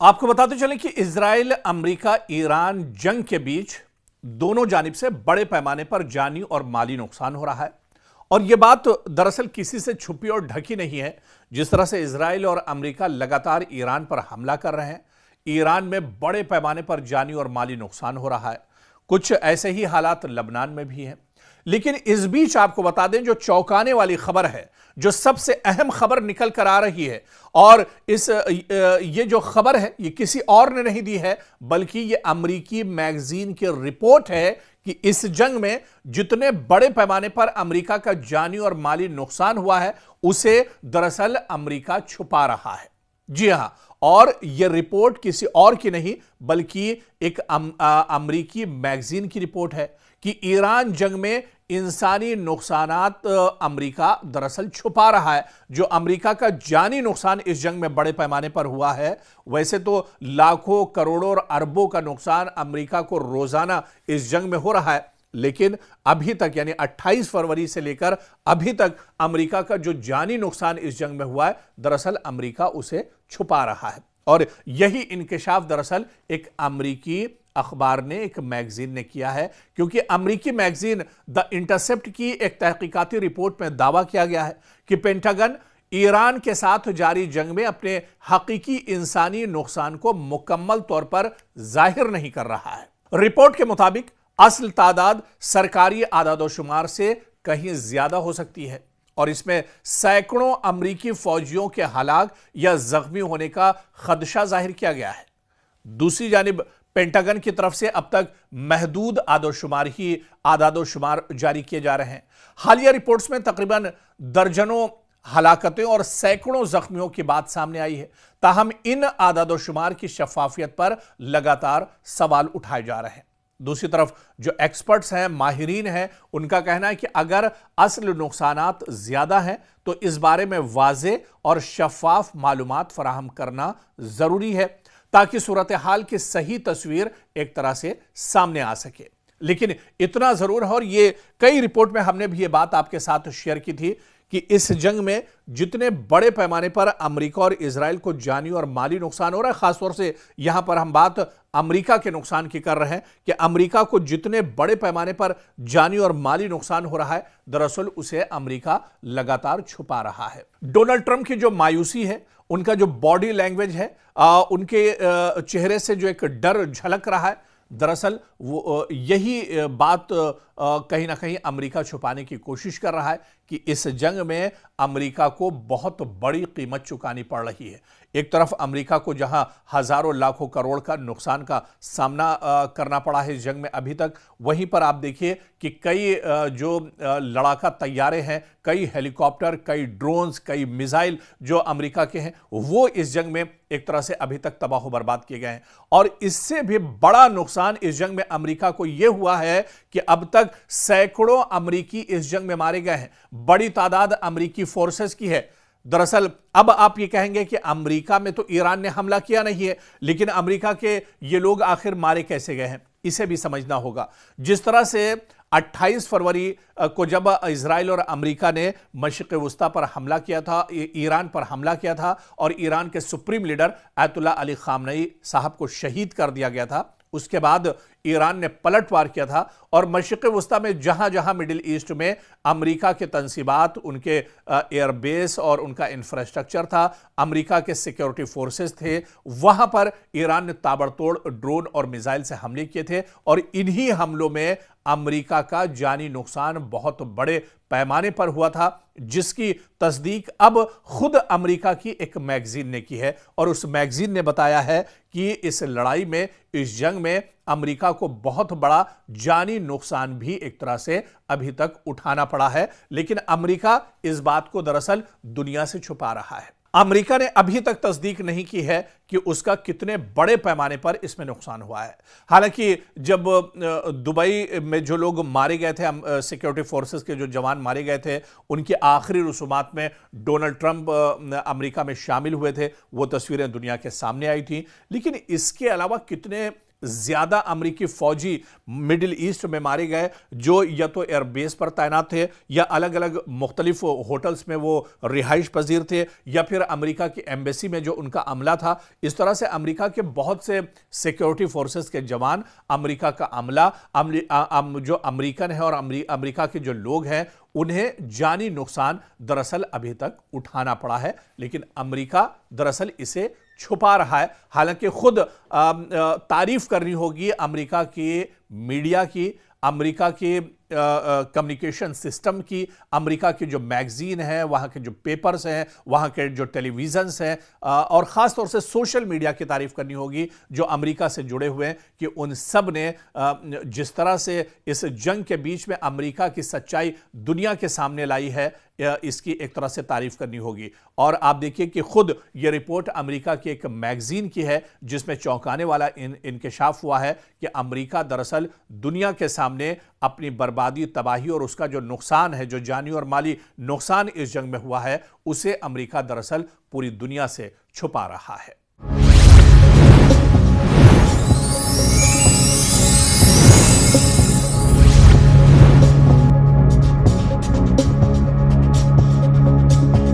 आपको बताते चलें कि इजराइल, अमेरिका, ईरान जंग के बीच दोनों जानिब से बड़े पैमाने पर जानी और माली नुकसान हो रहा है। और यह बात दरअसल किसी से छुपी और ढकी नहीं है। जिस तरह से इजराइल और अमेरिका लगातार ईरान पर हमला कर रहे हैं, ईरान में बड़े पैमाने पर जानी और माली नुकसान हो रहा है। कुछ ऐसे ही हालात लबनान में भी हैं। लेकिन इस बीच आपको बता दें, जो चौंकाने वाली खबर है, जो सबसे अहम खबर निकल कर आ रही है, और ये जो खबर है ये किसी और ने नहीं दी है, बल्कि ये अमेरिकी मैगजीन की रिपोर्ट है कि इस जंग में जितने बड़े पैमाने पर अमेरिका का जानी और माली नुकसान हुआ है, उसे दरअसल अमेरिका छुपा रहा है। जी हां, और यह रिपोर्ट किसी और की नहीं बल्कि एक अमेरिकी मैगजीन की रिपोर्ट है कि ईरान जंग में इंसानी नुकसानात अमेरिका दरअसल छुपा रहा है। जो अमेरिका का जानी नुकसान इस जंग में बड़े पैमाने पर हुआ है, वैसे तो लाखों, करोड़ों और अरबों का नुकसान अमेरिका को रोजाना इस जंग में हो रहा है, लेकिन अभी तक यानी 28 फरवरी से लेकर अभी तक अमेरिका का जो जानी नुकसान इस जंग में हुआ है, दरअसल अमेरिका उसे छुपा रहा है। और यही इंकशाफ दरअसल एक अमेरिकी अखबार ने, एक मैगजीन ने किया है, क्योंकि अमेरिकी मैगजीन द इंटरसेप्ट की एक तहकीकाती रिपोर्ट में दावा किया गया है कि पेंटागन ईरान के साथ जारी जंग में अपने हकीकी इंसानी नुकसान को मुकम्मल तौर पर जाहिर नहीं कर रहा है। रिपोर्ट के मुताबिक असल तादाद सरकारी आदादोशुमार से कहीं ज्यादा हो सकती है और इसमें सैकड़ों अमेरिकी फौजियों के हलाक या जख्मी होने का खदशा जाहिर किया गया है। दूसरी जानिब पेंटागन की तरफ से अब तक महदूद आदादोशुमार जारी किए जा रहे हैं। हालिया रिपोर्ट्स में तकरीबन दर्जनों हलाकतें और सैकड़ों जख्मियों की बात सामने आई है। ताहम इन आदादोशुमार की शफाफियत पर लगातार सवाल उठाए जा रहे हैं। दूसरी तरफ जो एक्सपर्ट्स हैं, माहिरीन हैं, उनका कहना है कि अगर असल नुकसानात ज्यादा हैं तो इस बारे में वाज़े और शफाफ मालूमात फराहम करना जरूरी है ताकि सूरत हाल की सही तस्वीर एक तरह से सामने आ सके। लेकिन इतना जरूर है, और ये कई रिपोर्ट में हमने भी ये बात आपके साथ शेयर की थी कि इस जंग में जितने बड़े पैमाने पर अमेरिका और इजराइल को जानी और माली नुकसान हो रहा है, खासतौर से यहां पर हम बात अमेरिका के नुकसान की कर रहे हैं कि अमेरिका को जितने बड़े पैमाने पर जानी और माली नुकसान हो रहा है, दरअसल उसे अमेरिका लगातार छुपा रहा है। डोनाल्ड ट्रंप की जो मायूसी है, उनका जो बॉडी लैंग्वेज है, उनके चेहरे से जो एक डर झलक रहा है, दरअसल वो यही बात कहीं ना कहीं अमेरिका छुपाने की कोशिश कर रहा है कि इस जंग में अमेरिका को बहुत बड़ी कीमत चुकानी पड़ रही है। एक तरफ अमेरिका को जहां हजारों लाखों करोड़ का नुकसान का सामना करना पड़ा है इस जंग में अभी तक, वहीं पर आप देखिए कि कई जो लड़ाका तैयारे हैं, कई हेलीकॉप्टर, कई ड्रोन्स, कई मिसाइल जो अमेरिका के हैं, वो इस जंग में एक तरह से अभी तक तबाह बर्बाद किए गए हैं। और इससे भी बड़ा नुकसान इस जंग में अमेरिका को यह हुआ है कि अब तक सैकड़ों अमेरिकी इस जंग में मारे गए हैं। बड़ी तादाद अमेरिकी फोर्सेस की है। दरअसल अब आप ये कहेंगे कि अमेरिका में तो ईरान ने हमला किया नहीं है, लेकिन अमेरिका के ये लोग आखिर मारे कैसे गए हैं, इसे भी समझना होगा। जिस तरह से 28 फरवरी को जब इजराइल और अमेरिका ने मशरिक़ वुस्ता पर हमला किया था, ईरान पर हमला किया था, और ईरान के supreme leader Ayatollah Ali Khamenei साहब को शहीद कर दिया गया था, उसके बाद ईरान ने पलटवार किया था और मशरिक़ वुस्ता में जहां जहां मिडिल ईस्ट में अमेरिका के तंसीबात, उनके एयरबेस और उनका इंफ्रास्ट्रक्चर था, अमेरिका के सिक्योरिटी फोर्सेस थे, वहां पर ईरान ने ताबड़तोड़ ड्रोन और मिसाइल से हमले किए थे। और इन्हीं हमलों में अमेरिका का जानी नुकसान बहुत बड़े पैमाने पर हुआ था, जिसकी तस्दीक अब खुद अमेरिका की एक मैगजीन ने की है। और उस मैगजीन ने बताया है कि इस लड़ाई में, इस जंग में अमेरिका को बहुत बड़ा जानी नुकसान भी एक तरह से अभी तक उठाना पड़ा है, लेकिन अमेरिका इस बात को दरअसल दुनिया से छुपा रहा है। अमेरिका ने अभी तक तस्दीक नहीं की है कि उसका कितने बड़े पैमाने पर इसमें नुकसान हुआ है। हालांकि जब दुबई में जो लोग मारे गए थे, सिक्योरिटी फोर्सेस के जो जवान मारे गए थे, उनकी आखिरी रसूमात में डोनाल्ड ट्रंप अमेरिका में शामिल हुए थे, वो तस्वीरें दुनिया के सामने आई थी। लेकिन इसके अलावा कितने ज्यादा अमेरिकी फौजी मिडिल ईस्ट में मारे गए, जो या तो एयरबेस पर तैनात थे या अलग अलग मुख्तलिफ होटल्स में वो रिहाइश पजीर थे, या फिर अमेरिका की एम्बेसी में जो उनका अमला था। इस तरह से अमेरिका के बहुत से सिक्योरिटी फोर्सेस के जवान, अमेरिका का अमला, जो अमेरिकन है और अमेरिका के जो लोग हैं, उन्हें जानी नुकसान दरअसल अभी तक उठाना पड़ा है। लेकिन अमेरिका दरअसल इसे छुपा रहा है। हालांकि खुद तारीफ करनी होगी अमेरिका के मीडिया की, अमेरिका के कम्युनिकेशन सिस्टम की, अमेरिका की जो मैगजीन है, वहाँ के जो पेपर्स हैं, वहाँ के जो टेलीविजन्स हैं, और ख़ास तौर से सोशल मीडिया की तारीफ करनी होगी जो अमेरिका से जुड़े हुए हैं, कि उन सब ने जिस तरह से इस जंग के बीच में अमेरिका की सच्चाई दुनिया के सामने लाई है, इसकी एक तरह से तारीफ करनी होगी। और आप देखिए कि खुद ये रिपोर्ट अमेरिका की एक मैगजीन की है, जिसमें चौंकाने वाला इंकशाफ हुआ है कि अमेरिका दरअसल दुनिया के सामने अपनी बर्बादी, तबाही और उसका जो नुकसान है, जो जानी और माली नुकसान इस जंग में हुआ है, उसे अमेरिका दरअसल पूरी दुनिया से छुपा रहा है।